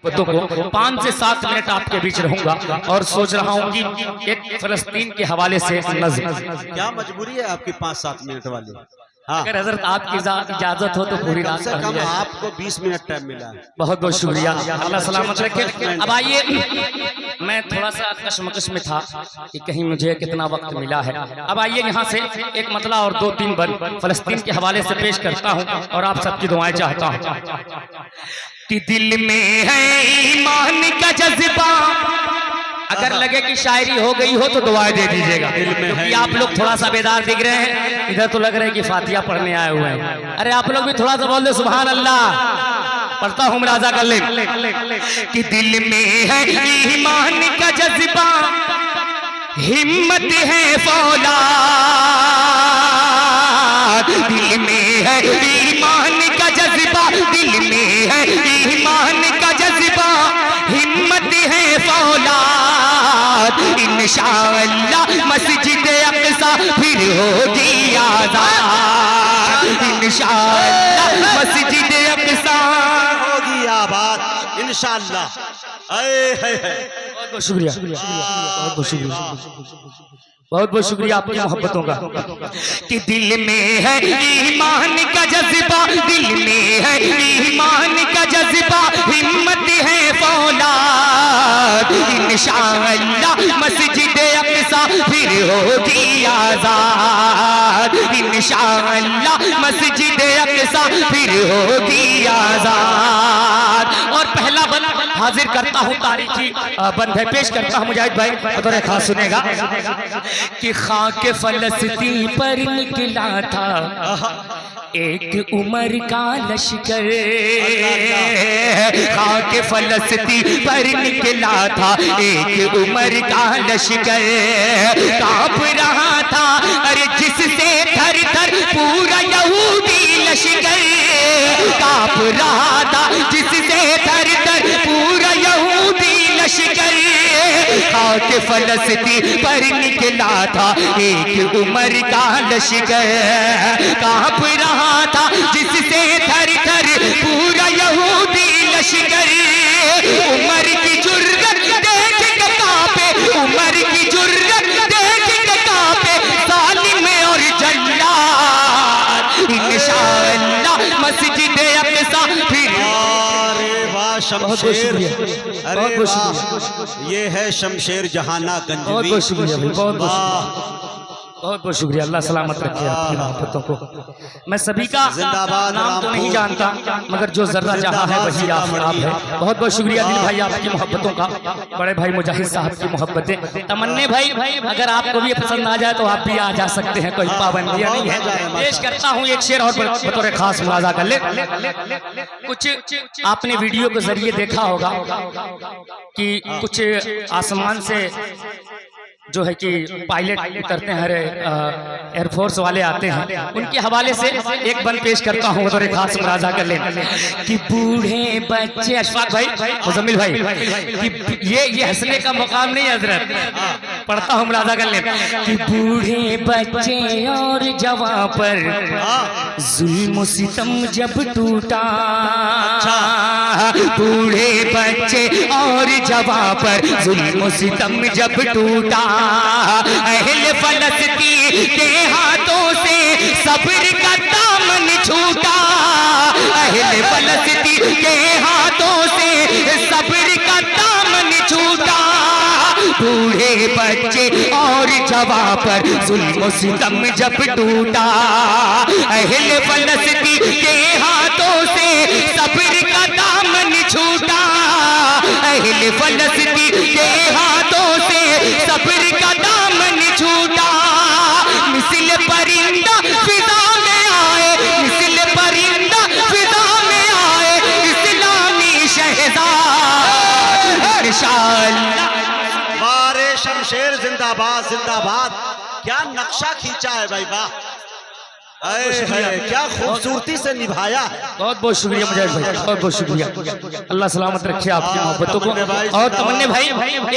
तो 5 से 7 मिनट आपके बीच रहूंगा और सोच रहा हूं कि एक फलस्तीन के हवाले से नज़्म। क्या मजबूरी है आपकी 5-7 मिनट वाली? हाँ, अगर हजरत आपकी इजाजत हो तो पूरी रात से कम आपको 20 मिनट टाइम मिला है। बहुत बहुत शुक्रिया, अल्लाह सलामत रखे। अब आइए, मैं थोड़ा सा कशमकश में था कि कहीं मुझे कितना वक्त मिला है। अब आइए यहाँ से एक मतला और 2-3 बंद फलस्तीन के हवाले से पेश करता हूँ और आप सबकी दुआएं चाहता हूँ कि दिल में है ईमान का जज्बा। अगर लगे कि शायरी हो गई हो तो दुआएं दे दीजिएगा, क्योंकि आप लोग थोड़ा सा बेदार दिख रहे हैं। इधर तो लग रहा है कि फातिहा पढ़ने आए हुए हैं। अरे आप लोग भी थोड़ा सा बोल दे सुभान अल्लाह। पढ़ता हूँ मुलाजा कर ले कि दिल में है ईमान का जज्बा, हिम्मत है फौलाद। दिल में है ईमान का जज्बा, दिल में है ईमान का जज्बा, हिम्मत है फौलाद। इंशाअल्लाह मस्जिद अक़सा फिर होगी आज़ाद। इंशाअल्लाह मस्जिद अक़सा होगी आबाद इंशाअल्लाह। बहुत बहुत शुक्रिया, बहुत बहुत शुक्रिया, बहुत बहुत शुक्रिया आपकी मोहब्बतों का। कि दिल में है ईमान का जज्बा, दिल में है ईमान का जज्बा, हिम्मत है फौलाद। इंशाअल्लाह मस्जिद अक़सा फिर होगी आज़ाद। इंशाअल्लाह मस्जिद अक़सा फिर होगी आज़ाद। और पहला बंद हाजिर करता हूँ, तारीखी बंद है, पेश करता हूँ मुजाहिद भाई, बतौर खास सुनेगा कि खाक फलस्तीन पर निकला था एक उमर का लश्कर। खाक फलस्तीन पर निकला था एक उमर का लश्कर। कांप रहा था अरे जिससे थर थर पूरा यहूदी लश्कर। कांप रहा था जिससे थर थर पूरा यहूदी लश्कर। खाक फलस्तीन पर निकला था एक उमर का लश्कर। कांप रहा था जिससे थर थर पूरा यहूदी लश्कर। उमर की जुर्रत देख के कांपे, उमर की जुर्रत देख के कांपे जालिम और जल्लाद। इंशाअल्लाह मस्जिद अक़सा फिर। शमशेर, अरे ये है शमशेर जहाना गंजवी। बहुत बहुत शुक्रिया भाई, बहुत बहुत बहुत शुक्रिया। अल्लाह सलामत रखे आपकी मोहब्बतों को। मैं सभी का नाम तो नहीं जानता, मगर जो जर्रा जहाँ है वही आप है। बहुत बहुत शुक्रिया दिल भाई आपकी मोहब्बतों का, बड़े भाई मुजाहिद साहब की मोहब्बतें। तमन्ने भाई अगर आपको भी पसंद आ जाए तो आप भी आ जा सकते हैं, कोई पाबंदियाँ नहीं है। पेश करता हूँ एक शेर और बतौर खास मुलाजा कर ले। कुछ आपने वीडियो के जरिए देखा होगा कि कुछ आसमान से जो है कि पायलट उतरते हैं, एयरफोर्स वाले आते हैं, उनके हवाले से एक बंद पेश करता हूँ तो खास मुलाजा कर लें कि बूढ़े बच्चे, अशफाक भाई, मुजम्मिल भाई, कि ये हंसने का मुकाम नहीं हजरत, पढ़ता हूँ मुलाजा कर लें कि बूढ़े बच्चे और जवां पर जुल्म सितम जब टूटा। बूढ़े बच्चे और जवां पर जुल्म सितम जब टूटा। अहले फलस्तीन के हाथों से सब्र का दामन छूटा। अहले फलस्तीन के हाथों से सब्र का दामन छूटा। बूढ़े बच्चे और जवां पर जुल्म सितम जब टूटा। अहले फलस्तीन के हाथों से सब्र का दामन छूटा। अहले फलस्तीन के हाथों से सब्र का दामन छूटा। मिसल परिंदा फिजा में आए, मिसल परिंदा फिजा में आए इस्लामी शहजाद। इंशाअल्लाह। वारे शमशेर जिंदाबाद जिंदाबाद। क्या नक्शा खींचा है भाई, वाह। क्या खूबसूरती से निभाया है। बहुत बहुत शुक्रिया मुजाहिद भाई, बहुत बहुत शुक्रिया। अल्लाह सलामत रखे आपकी मोहब्बतों को। और तमन्ने भाई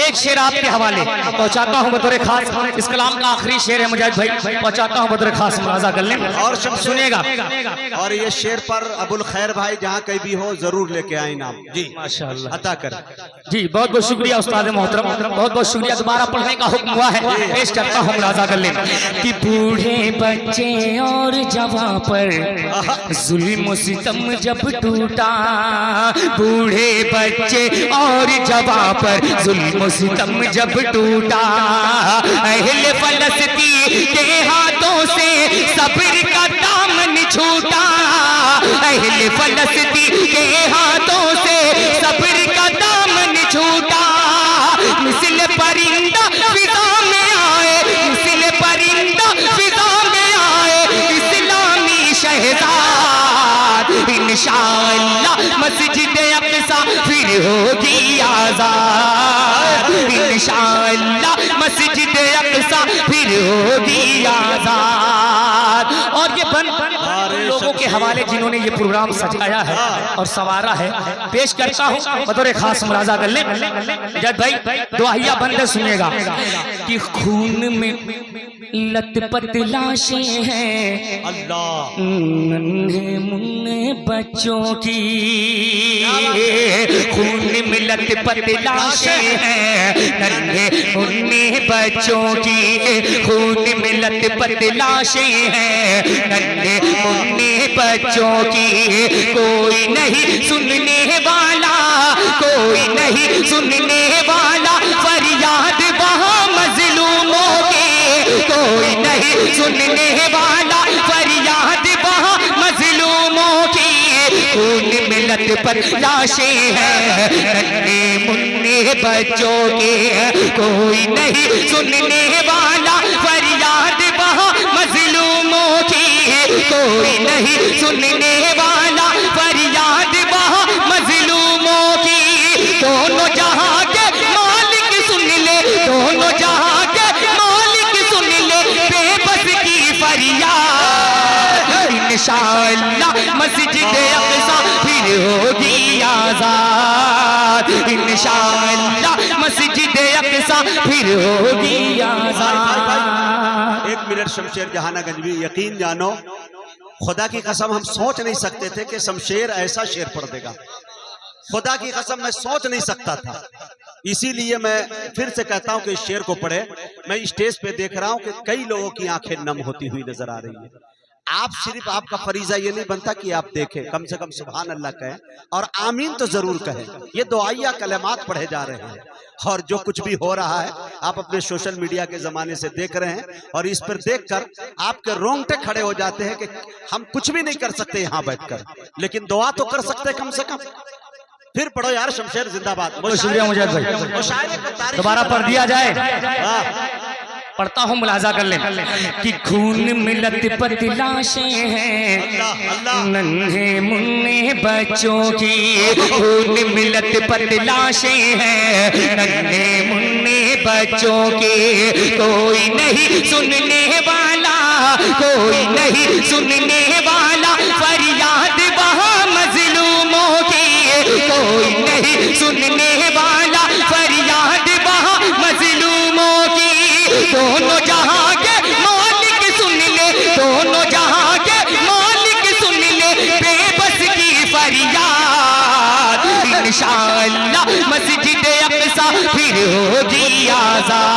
एक शेर आपके हवाले पहुंचाता हूं बतौर खास। इस कलाम का आखिरी शेर है मुजाहिद भाई, पहुंचाता हूं बतौर खास, मुलाजा कर लें और सुनिएगा। और ये शेर पर अबुल खैर भाई जहाँ कहीं भी हो जरूर लेके आए नाम जी, माशाअल्लाह अता कर जी। बहुत बहुत शुक्रिया उस्ताद मोहतरम, बहुत बहुत शुक्रिया। दोबारा पढ़ने का हुक्म हुआ है, पेश करता हूँ, मुलाजा कर लें कि बूढ़े बच्चे और जवां पर जुल्म सितम जब टूटा, बूढ़े बच्चे और जवां पर जुल्म सितम जब टूटा, अहले फलस्तीन के हाथों से सब्र का दामन छूटा, अहले फलस्तीन के हाथों से सब्र का दामन छूटा, मिसल परिंदा फिजा में आए, मिसल परिंदा फिजा में आए इस्लामी शहजाद, इंशाअल्लाह मस्जिद अक़सा फिर होगी आज़ाद, इंशाअल्लाह मस्जिद अक़सा फिर होगी आज़ाद। और ये बन लोगों के हवाले जिन्होंने ये प्रोग्राम सजाया है और संवारा है, पेश करता हूँ बतौर खास, मुलाजा कर लें जज भाई। दुआहिया बंदे सुनिएगा कि खून में लथपथ लाशें हैं अल्लाह, नन्हे मुन्ने बच्चों की, खून में लथपथ लाशें हैं नन्हे मुन्ने बच्चों की, खून में लथपथ लाशें हैं नन्हे मुन्ने बच्चों की, कोई नहीं सुनने वाला, कोई नहीं सुनने वाला फरियाद वहाँ मजलूमों की, कोई नहीं सुनने वाला फरियाद वहाँ मजलूमों की, खून में लथपथ लाशें हैं नन्हे मुन्ने बच्चों के, कोई नहीं सुनने वाला फरियाद वहाँ मजलूमों की, कोई नहीं सुनने वाला फरियाद वहाँ मजलूमों की, दोनों जहां के मालिक सुन ले, दोनों जहां के मालिक सुन ले बेबस की फरियाद, इंशाअल्लाह मस्जिद अक़सा फिर होगी आज़ाद, इंशाअल्लाह मस्जिद अक़सा फिर होगी आज़ाद। एक मिनट शमशेर जहानागंज भी, यकीन जानो खुदा की कसम हम सोच नहीं सकते थे कि शमशेर ऐसा शेर पढ़ देगा, खुदा की कसम मैं सोच नहीं सकता था। इसीलिए मैं फिर से कहता हूं कि इस शेर को पढ़े। मैं स्टेज पे देख रहा हूं कि कई लोगों की आंखें नम होती हुई नजर आ रही है। आप सिर्फ, आपका फरीजा ये नहीं बनता कि आप देखें, कम से कम सुभान अल्लाह कहें और आमीन तो जरूर कहें। ये दुआइया कलमात पढ़े जा रहे हैं और जो कुछ भी हो रहा है आप अपने सोशल मीडिया के जमाने से देख रहे हैं और इस पर देखकर आपके रोंगटे खड़े हो जाते हैं कि हम कुछ भी नहीं कर सकते यहाँ बैठकर, लेकिन दुआ तो कर सकते कम से कम। फिर पढ़ो यार शमशेर जिंदाबाद। बहुत शुक्रिया मुजाहिद भाई, दोबारा पढ़ दिया जाए। पढ़ता हूँ, मुलाजा कर लें कि खून में लथपथ लाशें हैं नन्हे मुन्ने बच्चों की, खून में लथपथ लाशें हैं नन्हे मुन्ने बच्चों की, कोई नहीं सुनने वाला, कोई नहीं सुनने वाला फरियाद वहाँ मजलूमों की, कोई नहीं सुनने वाला फरियाद वहाँ मजलूमों की, दोनों जहां के मालिक सुन ले, दोनों जहां के मालिक सुन ले बेबस की फरियाद, इंशाअल्लाह मस्जिद अक़सा फिर होगी आज़ाद,